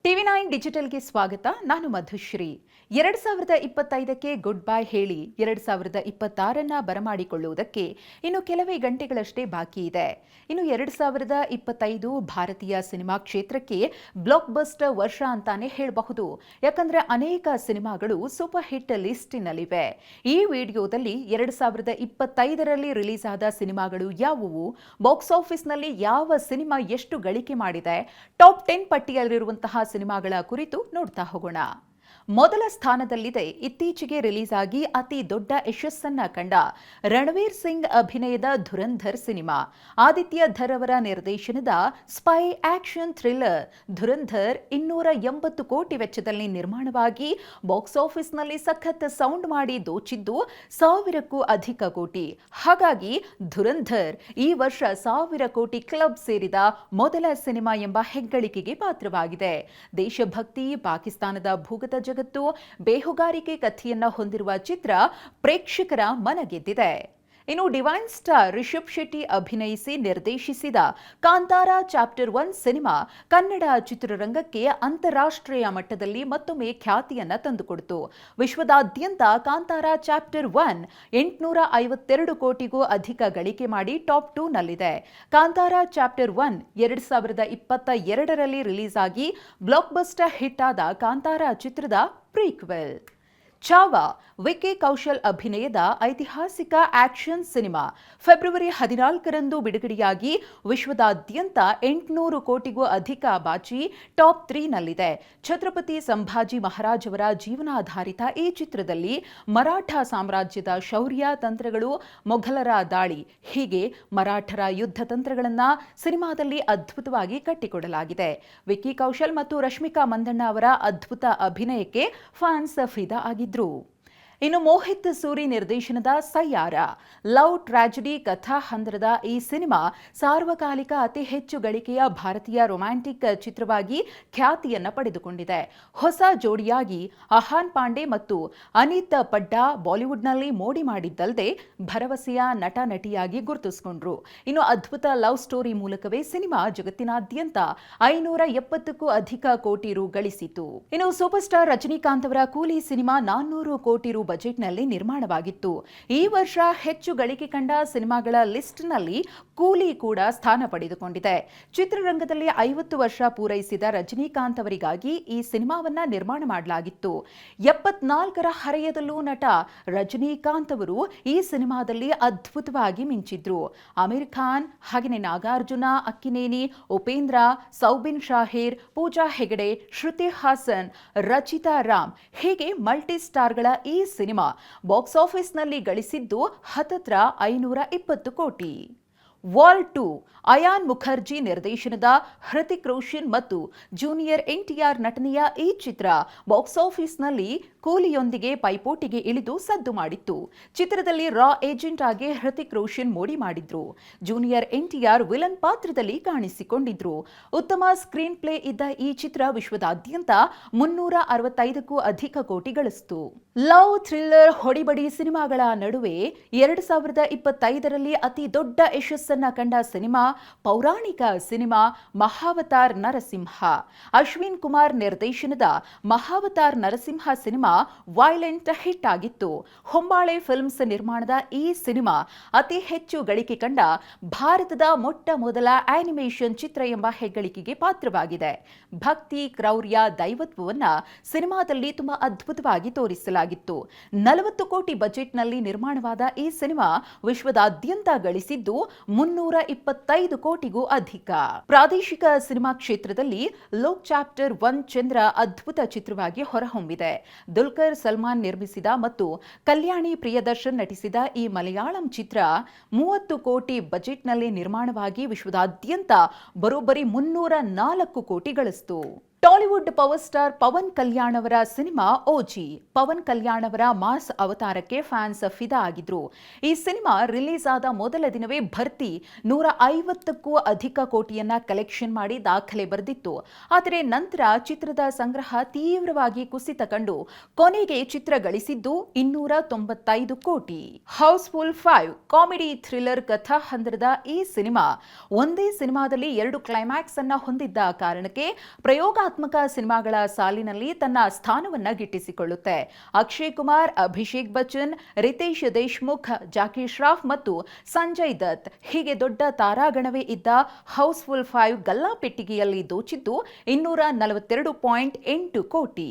ಟಿವಿ9 ಡಿಜಿಟಲ್ಗೆ ಸ್ವಾಗತ. ನಾನು Madhushree. 2025ಕ್ಕೆ good bye ಹೇಳಿ 2026ನ್ನ ಬರಮಾಡಿಕೊಳ್ಳುವುದಕ್ಕೆ ಇನ್ನು ಕೆಲವೇ ಗಂಟೆಗಳಷ್ಟೇ ಬಾಕಿ ಇದೆ. ಇನ್ನು 2025 ಭಾರತೀಯ ಸಿನಿಮಾ ಕ್ಷೇತ್ರಕ್ಕೆ ಬ್ಲಾಕ್ ಬಸ್ಟರ್ ವರ್ಷ ಅಂತಾನೆ ಹೇಳಬಹುದು. ಯಾಕಂದ್ರೆ ಅನೇಕ ಸಿನಿಮಾಗಳು ಸೂಪರ್ ಹಿಟ್ ಲಿಸ್ಟಿನಲ್ಲಿವೆ. ಈ ವಿಡಿಯೋದಲ್ಲಿ 2025ರಲ್ಲಿ ರಿಲೀಸ್ ಆದ ಸಿನಿಮಾಗಳು ಯಾವುವು, ಬಾಕ್ಸ್ ಆಫೀಸ್ನಲ್ಲಿ ಯಾವ ಸಿನಿಮಾ ಎಷ್ಟು ಗಳಿಕೆ ಮಾಡಿದೆ, ಟಾಪ್ 10 ಪಟ್ಟಿಯಲ್ಲಿರುವಂತಹ ಸಿನಿಮಾಗಳ ಕುರಿತು ನೋಡ್ತಾ ಹೋಗೋಣ. ಮೊದಲ ಸ್ಥಾನದಲ್ಲಿದೆ ಇತ್ತೀಚೆಗೆ ರಿಲೀಸ್ ಆಗಿ ಅತಿ ದೊಡ್ಡ ಯಶಸ್ಸನ್ನ ಕಂಡ ರಣವೀರ್ ಸಿಂಗ್ ಅಭಿನಯದ ಧುರಂಧರ್ ಸಿನಿಮಾ. ಆದಿತ್ಯ ಧರ್ ಅವರ ನಿರ್ದೇಶನದ ಸ್ಪೈ ಆಕ್ಷನ್ ಥ್ರಿಲ್ಲರ್ ಧುರಂಧರ್ 280 ಕೋಟಿ ವೆಚ್ಚದಲ್ಲಿ ನಿರ್ಮಾಣವಾಗಿ ಬಾಕ್ಸ್ ಆಫೀಸ್ನಲ್ಲಿ ಸಖತ್ ಸೌಂಡ್ ಮಾಡಿ ದೋಚಿದ್ದು 1000ಕ್ಕೂ ಅಧಿಕ ಕೋಟಿ. ಹಾಗಾಗಿ ಧುರಂಧರ್ ಈ ವರ್ಷ 1000 ಕೋಟಿ ಕ್ಲಬ್ ಸೇರಿದ ಮೊದಲ ಸಿನಿಮಾ ಎಂಬ ಹೆಗ್ಗಳಿಕೆಗೆ ಪಾತ್ರವಾಗಿದೆ. ದೇಶಭಕ್ತಿ, ಪಾಕಿಸ್ತಾನದ ಭೂಗತ ಜಗತ್ತು, ಬೇಹುಗಾರಿಕೆ ಕಥೆಯನ್ನ ಹೊಂದಿರುವ ಚಿತ್ರ ಪ್ರೇಕ್ಷಕರ ಮನಗೆದ್ದಿದೆ. ಇನ್ನು ಡಿವೈನ್ ಸ್ಟಾರ್ ರಿಷಬ್ ಶೆಟ್ಟಿ ಅಭಿನಯಿಸಿ ನಿರ್ದೇಶಿಸಿದ ಕಾಂತಾರ ಚಾಪ್ಟರ್ 1 ಸಿನಿಮಾ ಕನ್ನಡ ಚಿತ್ರರಂಗಕ್ಕೆ ಅಂತಾರಾಷ್ಟ್ರೀಯ ಮಟ್ಟದಲ್ಲಿ ಮತ್ತೊಮ್ಮೆ ಖ್ಯಾತಿಯನ್ನ ತಂದುಕೊಡಿತು. ವಿಶ್ವದಾದ್ಯಂತ ಕಾಂತಾರ ಚಾಪ್ಟರ್ 1 852 ಕೋಟಿಗೂ ಅಧಿಕ ಗಳಿಕೆ ಮಾಡಿ ಟಾಪ್ 2 ನಲ್ಲಿದೆ. ಕಾಂತಾರ ಚಾಪ್ಟರ್ 1 2022ರಲ್ಲಿ ರಿಲೀಸ್ ಆಗಿ ಬ್ಲಾಕ್ ಬಸ್ಟರ್ ಹಿಟ್ ಆದ ಕಾಂತಾರ ಚಿತ್ರದ ಪ್ರೀಕ್ವೆಲ್. ಚಾವಾ ವಿಕಿ ಕೌಶಲ್ ಅಭಿನಯದ ಐತಿಹಾಸಿಕ ಆಕ್ಷನ್ ಸಿನಿಮಾ ಫೆಬ್ರವರಿ 14ರಂದು ಬಿಡುಗಡೆಯಾಗಿ ವಿಶ್ವದಾದ್ಯಂತ 800 ಕೋಟಿಗೂ ಅಧಿಕ ಬಾಚಿ ಟಾಪ್ 3 ನಲ್ಲಿದೆ. ಛತ್ರಪತಿ ಸಂಭಾಜಿ ಮಹಾರಾಜ್ ಅವರ ಜೀವನಾಧಾರಿತ ಈ ಚಿತ್ರದಲ್ಲಿ ಮರಾಠ ಸಾಮ್ರಾಜ್ಯದ ಶೌರ್ಯ ತಂತ್ರಗಳು, ಮೊಘಲರ ದಾಳಿ, ಹೀಗೆ ಮರಾಠರ ಯುದ್ಧ ತಂತ್ರಗಳನ್ನ ಸಿನಿಮಾದಲ್ಲಿ ಅದ್ಭುತವಾಗಿ ಕಟ್ಟಿಕೊಡಲಾಗಿದೆ. ವಿಕಿ ಕೌಶಲ್ ಮತ್ತು ರಶ್ಮಿಕಾ ಮಂದಣ್ಣ ಅವರ ಅದ್ಭುತ ಅಭಿನಯಕ್ಕೆ ಫ್ಯಾನ್ಸ್ ಫಿದಾ ಆಗಿದ್ದಾರೆ. ಇನ್ನು ಮೋಹಿತ್ ಸೂರಿ ನಿರ್ದೇಶನದ ಸಯ್ಯಾರ ಲವ್ ಟ್ರಾಜಿಡಿ ಕಥಾ ಹಂದರದ ಈ ಸಿನಿಮಾ ಸಾರ್ವಕಾಲಿಕ ಅತಿ ಹೆಚ್ಚು ಗಳಿಕೆಯ ಭಾರತೀಯ ರೊಮ್ಯಾಂಟಿಕ್ ಚಿತ್ರವಾಗಿ ಖ್ಯಾತಿಯನ್ನ ಪಡೆದುಕೊಂಡಿದೆ. ಹೊಸ ಜೋಡಿಯಾಗಿ ಅಹಾನ್ ಪಾಂಡೆ ಮತ್ತು ಅನಿತ್ ಪಡ್ಡಾ ಬಾಲಿವುಡ್ನಲ್ಲಿ ಮೋಡಿ ಮಾಡಿದ್ದಲ್ಲದೆ ಭರವಸೆಯ ನಟ ನಟಿಯಾಗಿ ಗುರುತಿಸಿಕೊಂಡ್ರು. ಇನ್ನು ಅದ್ಭುತ ಲವ್ ಸ್ಟೋರಿ ಮೂಲಕವೇ ಸಿನಿಮಾ ಜಗತ್ತಿನಾದ್ಯಂತ 570ಕ್ಕೂ ಅಧಿಕ ಕೋಟಿ ರು ಗಳಿಸಿತು. ಇನ್ನು ಸೂಪರ್ ಸ್ಟಾರ್ ರಜನಿಕಾಂತ್ ಅವರ ಕೂಲಿ ಸಿನಿಮಾ 400 ಕೋಟಿ ರು ಬಜೆಟ್ನಲ್ಲಿ ನಿರ್ಮಾಣವಾಗಿತ್ತು. ಈ ವರ್ಷ ಹೆಚ್ಚು ಗಳಿಕೆ ಕಂಡ ಸಿನಿಮಾಗಳ ಲಿಸ್ಟ್ನಲ್ಲಿ ಕೂಲಿ ಕೂಡ ಸ್ಥಾನ ಪಡೆದುಕೊಂಡಿದೆ. ಚಿತ್ರರಂಗದಲ್ಲಿ 50 ವರ್ಷ ಪೂರೈಸಿದ ರಜನಿಕಾಂತ್ ಅವರಿಗಾಗಿ ಈ ಸಿನಿಮಾವನ್ನ ನಿರ್ಮಾಣ ಮಾಡಲಾಗಿತ್ತು. 74ರ ಹರೆಯದಲ್ಲೂ ನಟ ರಜನಿಕಾಂತ್ ಅವರು ಈ ಸಿನಿಮಾದಲ್ಲಿ ಅದ್ಭುತವಾಗಿ ಮಿಂಚಿದ್ರು. ಆಮಿರ್ ಖಾನ್, ಹಾಗೆಯೇ ನಾಗಾರ್ಜುನ, ಅಕ್ಕಿನೇನಿ, ಉಪೇಂದ್ರ, ಸೌಬಿನ್ ಶಾಹಿರ್, ಪೂಜಾ ಹೆಗಡೆ, ಶ್ರುತಿ ಹಾಸನ್, ರಚಿತಾ ರಾಮ್, ಹೀಗೆ ಮಲ್ಟಿ ಸ್ಟಾರ್ಗಳ ಈ ಸಿನಿಮಾ ಬಾಕ್ಸ್ ಆಫೀಸ್ನಲ್ಲಿ ಗಳಿಸಿದ್ದು ಹತ್ತತ್ರ 520 ಕೋಟಿ. ವಾಲ್ 2 ಅಯಾನ್ ಮುಖರ್ಜಿ ನಿರ್ದೇಶನದ ಹೃತಿಕ್ ರೋಷನ್ ಮತ್ತು ಜೂನಿಯರ್ NTR ನಟನೆಯ ಈ ಚಿತ್ರ ಬಾಕ್ಸ್ ಆಫೀಸ್ನಲ್ಲಿ ಕೂಲಿಯೊಂದಿಗೆ ಪೈಪೋಟಿಗೆ ಇಳಿದು ಸದ್ದು ಮಾಡಿತ್ತು. ಚಿತ್ರದಲ್ಲಿ ರಾ ಏಜೆಂಟ್ ಆಗಿ ಹೃತಿಕ್ ರೋಷನ್ ಮೋಡಿ ಮಾಡಿದ್ರು. ಜೂನಿಯರ್ NTR ವಿಲನ್ ಪಾತ್ರದಲ್ಲಿ ಕಾಣಿಸಿಕೊಂಡಿದ್ರು. ಉತ್ತಮ ಸ್ಕ್ರೀನ್ ಪ್ಲೇ ಇದ್ದ ಈ ಚಿತ್ರ ವಿಶ್ವದಾದ್ಯಂತ 365ಕ್ಕೂ ಅಧಿಕ ಕೋಟಿ ಗಳಿಸಿತು. ಲವ್, ಥ್ರಿಲ್ಲರ್, ಹೊಡಿಬಡಿ ಸಿನಿಮಾಗಳ ನಡುವೆ 2025ರಲ್ಲಿ ಅತಿ ದೊಡ್ಡ ಯಶಸ್ಸನ್ನ ಕಂಡ ಸಿನಿಮಾ ಪೌರಾಣಿಕ ಸಿನಿಮಾ ಮಹಾವತಾರ್ ನರಸಿಂಹ. ಅಶ್ವಿನ್ ಕುಮಾರ್ ನಿರ್ದೇಶನದ Mahavatar Narasimha cinema violent hit ಆಗಿತ್ತು. ಹೊಂಬಾಳೆ ಫಿಲ್ಮ್ಸ್ ನಿರ್ಮಾಣದ ಈ ಸಿನಿಮಾ ಅತಿ ಹೆಚ್ಚು ಗಳಿಕೆ ಕಂಡ ಭಾರತದ ಮೊಟ್ಟ ಮೊದಲ ಆನಿಮೇಷನ್ ಚಿತ್ರ ಎಂಬ ಹೆಗ್ಗಳಿಕೆಗೆ ಪಾತ್ರವಾಗಿದೆ. ಭಕ್ತಿ, ಕ್ರೌರ್ಯ, ದೈವತ್ವವನ್ನ ಸಿನಿಮಾದಲ್ಲಿ ತುಂಬಾ ಅದ್ಭುತವಾಗಿ ತೋರಿಸಲಾಗಿತ್ತು. 40 ಕೋಟಿ ಬಜೆಟ್ನಲ್ಲಿ ನಿರ್ಮಾಣವಾದ ಈ ಸಿನಿಮಾ ವಿಶ್ವದಾದ್ಯಂತ ಗಳಿಸಿದ್ದು 325 ಕೋಟಿಗೂ ಅಧಿಕ. ಪ್ರಾದೇಶಿಕ ಸಿನಿಮಾ ಕ್ಷೇತ್ರದಲ್ಲಿ ಲೋಕ್ ಚಾಪ್ಟರ್ 1 ಚಂದ್ರ ಅದ್ಭುತ ಚಿತ್ರವಾಗಿ ಹೊರಹೊಮ್ಮಿದೆ. ದುಲ್ಕರ್ ಸಲ್ಮಾನ್ ನಿರ್ಮಿಸಿದ ಮತ್ತು ಕಲ್ಯಾಣಿ ಪ್ರಿಯದರ್ಶನ್ ನಟಿಸಿದ ಈ ಮಲಯಾಳಂ ಚಿತ್ರ 30 ಕೋಟಿ ಬಜೆಟ್ನಲ್ಲಿ ನಿರ್ಮಾಣವಾಗಿ ವಿಶ್ವದಾದ್ಯಂತ ಬರೋಬ್ಬರಿ 304 ಕೋಟಿ ಗಳಿಸಿತು. ಟಾಲಿವುಡ್ ಪವರ್ ಸ್ಟಾರ್ ಪವನ್ ಕಲ್ಯಾಣ್ ಅವರ ಸಿನಿಮಾ ಓಜಿ. ಪವನ್ ಕಲ್ಯಾಣ್ ಅವರ ಮಾಸ್ ಅವತಾರಕ್ಕೆ ಫ್ಯಾನ್ಸ್ ಫಿದಾ ಆಗಿದ್ರು. ಈ ಸಿನಿಮಾ ರಿಲೀಸ್ ಆದ ಮೊದಲ ದಿನವೇ ಭರ್ತಿ 150ಕ್ಕೂ ಅಧಿಕ ಕೋಟಿಯನ್ನ ಕಲೆಕ್ಷನ್ ಮಾಡಿ ದಾಖಲೆ ಬರೆದಿತ್ತು. ಆದರೆ ನಂತರ ಚಿತ್ರದ ಸಂಗ್ರಹ ತೀವ್ರವಾಗಿ ಕುಸಿತ ಕಂಡು ಕೊನೆಗೆ ಚಿತ್ರ ಗಳಿಸಿದ್ದು 295 ಕೋಟಿ. ಹೌಸ್ಫುಲ್ 5 ಕಾಮಿಡಿ ಥ್ರಿಲ್ಲರ್ ಕಥಾ ಹಂದರದ ಈ ಸಿನಿಮಾ ಒಂದೇ ಸಿನಿಮಾದಲ್ಲಿ 2 ಕ್ಲೈಮ್ಯಾಕ್ಸ್ ಅನ್ನ ಹೊಂದಿದ್ದ ಕಾರಣಕ್ಕೆ ಪ್ರಯೋಗ ವಿಪ್ಲವಾತ್ಮಕ ಸಿನಿಮಾಗಳ ಸಾಲಿನಲ್ಲಿ ತನ್ನ ಸ್ಥಾನವನ್ನ ಗಿಟ್ಟಿಸಿಕೊಳ್ಳುತ್ತೆ. ಅಕ್ಷಯ್ ಕುಮಾರ್, ಅಭಿಷೇಕ್ ಬಚ್ಚನ್, ರಿತೇಶ್ ದೇಶ್ಮುಖ್, ಜಾಕಿ ಶ್ರಾಫ್ ಮತ್ತು ಸಂಜಯ್ ದತ್ ಹೀಗೆ ದೊಡ್ಡ ತಾರಾಗಣವೇ ಇದ್ದ ಹೌಸ್ಫುಲ್ 5 ಗಲ್ಲಾಪೆಟ್ಟಿಗೆಯಲ್ಲಿ ದೋಚಿದ್ದು 242.8 ಕೋಟಿ.